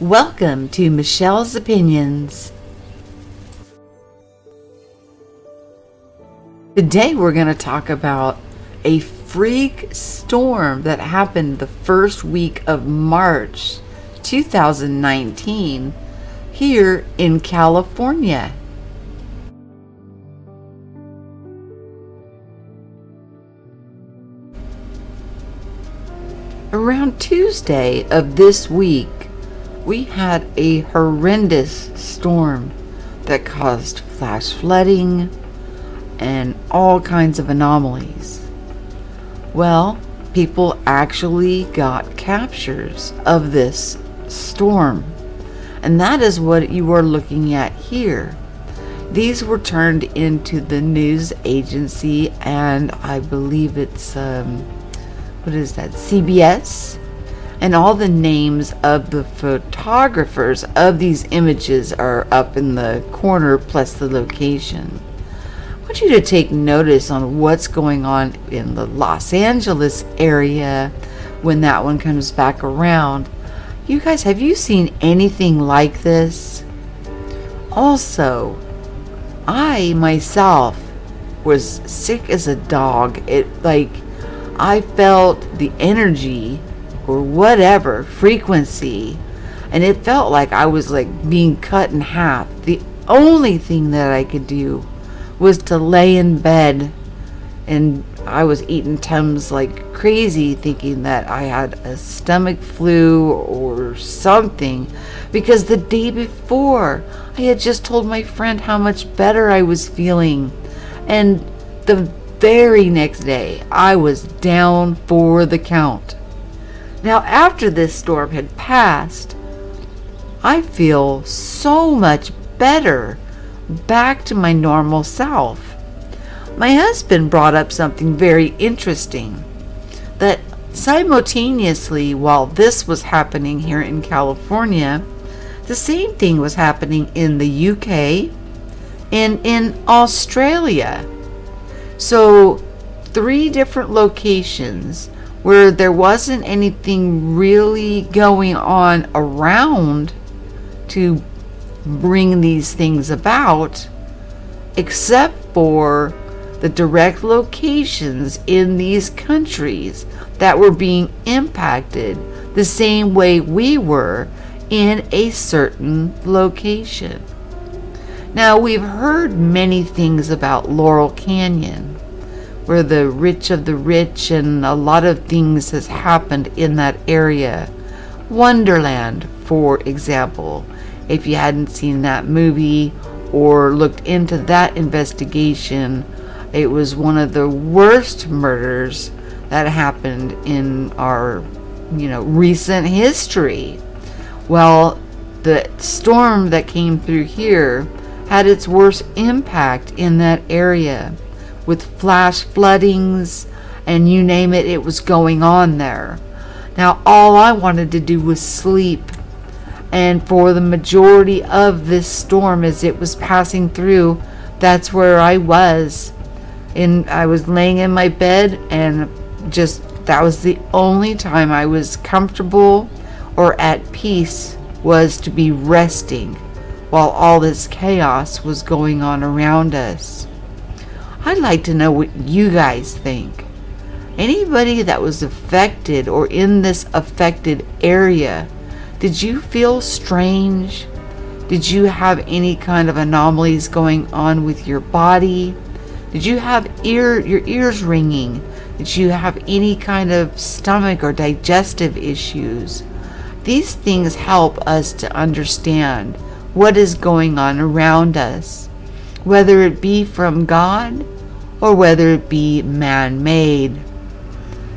Welcome to Michelle's Opinions. Today we're going to talk about a freak storm that happened the first week of March 2019 here in California. Around Tuesday of this week, we had a horrendous storm that caused flash flooding and all kinds of anomalies. Well, people actually got captures of this storm, and that is what you are looking at here. These were turned into the news agency, and I believe it's what is that, CBS? And all the names of the photographers of these images are up in the corner, plus the location. I want you to take notice on what's going on in the Los Angeles area when that one comes back around. You guys, have you seen anything like this? Also, I myself was sick as a dog. I felt the energy or whatever frequency, and it felt like I was like being cut in half. The only thing that I could do was to lay in bed, and I was eating Tums like crazy, thinking that I had a stomach flu or something, because the day before I had just told my friend how much better I was feeling, and the very next day I was down for the count. Now, after this storm had passed, I feel so much better, back to my normal self. My husband brought up something very interesting, that simultaneously while this was happening here in California, the same thing was happening in the UK and in Australia. So 3 different locations where there wasn't anything really going on around to bring these things about, except for the direct locations in these countries that were being impacted the same way we were in a certain location. Now, we've heard many things about Laurel Canyon, where the rich of the rich and a lot of things has happened in that area. Wonderland, for example, if you hadn't seen that movie or looked into that investigation, it was one of the worst murders that happened in our, recent history. Well, the storm that came through here had its worst impact in that area, with flash floodings and you name it, it was going on there. Now, all I wanted to do was sleep, and for the majority of this storm as it was passing through, that's where I was. And I was laying in my bed, and just that was the only time I was comfortable or at peace, was to be resting while all this chaos was going on around us. I'd like to know what you guys think. Anybody that was affected or in this affected area, did you feel strange? Did you have any kind of anomalies going on with your body? Did you have your ears ringing? Did you have any kind of stomach or digestive issues? These things help us to understand what is going on around us, whether it be from God or whether it be man-made.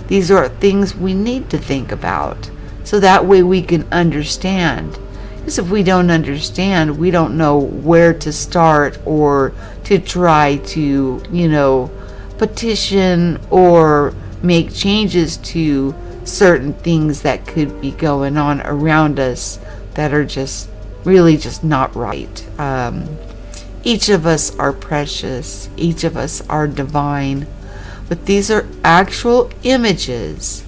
These are things we need to think about, so that way we can understand. Because if we don't understand, we don't know where to start or to try to, petition or make changes to certain things that could be going on around us that are just really just not right. Each of us are precious. Each of us are divine. But these are actual images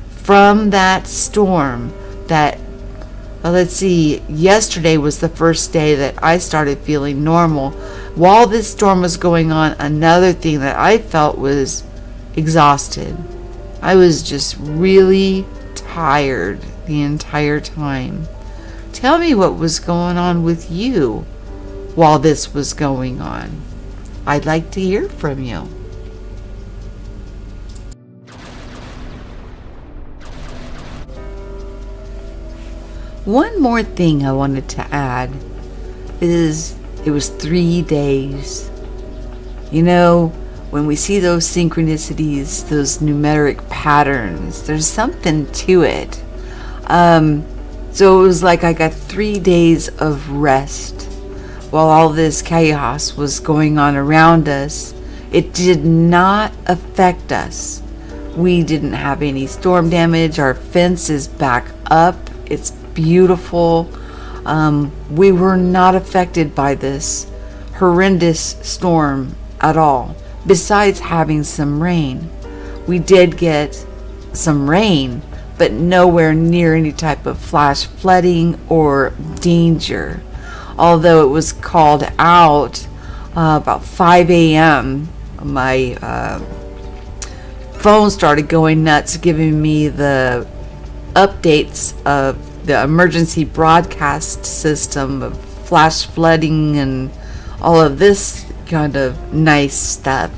from that storm that let's see, yesterday was the first day that I started feeling normal. While this storm was going on, another thing that I felt was exhausted. I was just really tired the entire time. Tell me what was going on with you while this was going on. I'd like to hear from you. One more thing I wanted to add is it was 3 days. You know, when we see those synchronicities, those numeric patterns, there's something to it. So it was like I got 3 days of rest while all this chaos was going on around us. It did not affect us. We didn't have any storm damage. Our fence is back up. It's beautiful. We were not affected by this horrendous storm at all. Besides having some rain, we did get some rain, but nowhere near any type of flash flooding or danger. Although it was called out about 5 a.m., my phone started going nuts, giving me the updates of the emergency broadcast system of flash flooding and all of this kind of nice stuff.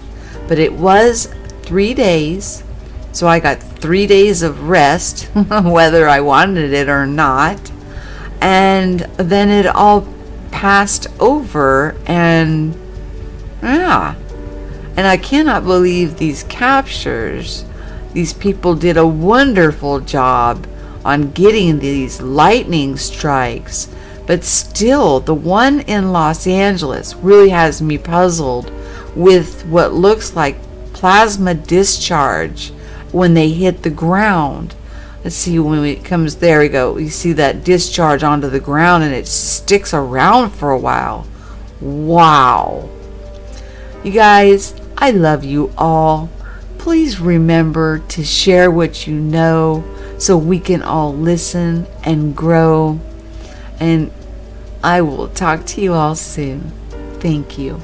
But it was 3 days, so I got 3 days of rest, whether I wanted it or not. And then it all passed over, and yeah. And I cannot believe these captures. These people did a wonderful job on getting these lightning strikes, but still the one in Los Angeles really has me puzzled with what looks like plasma discharge when they hit the ground. Let's see, when it comes, there we go, you see that discharge onto the ground and it sticks around for a while. Wow. You guys, I love you all. Please remember to share what you know so we can all listen and grow. And I will talk to you all soon. Thank you.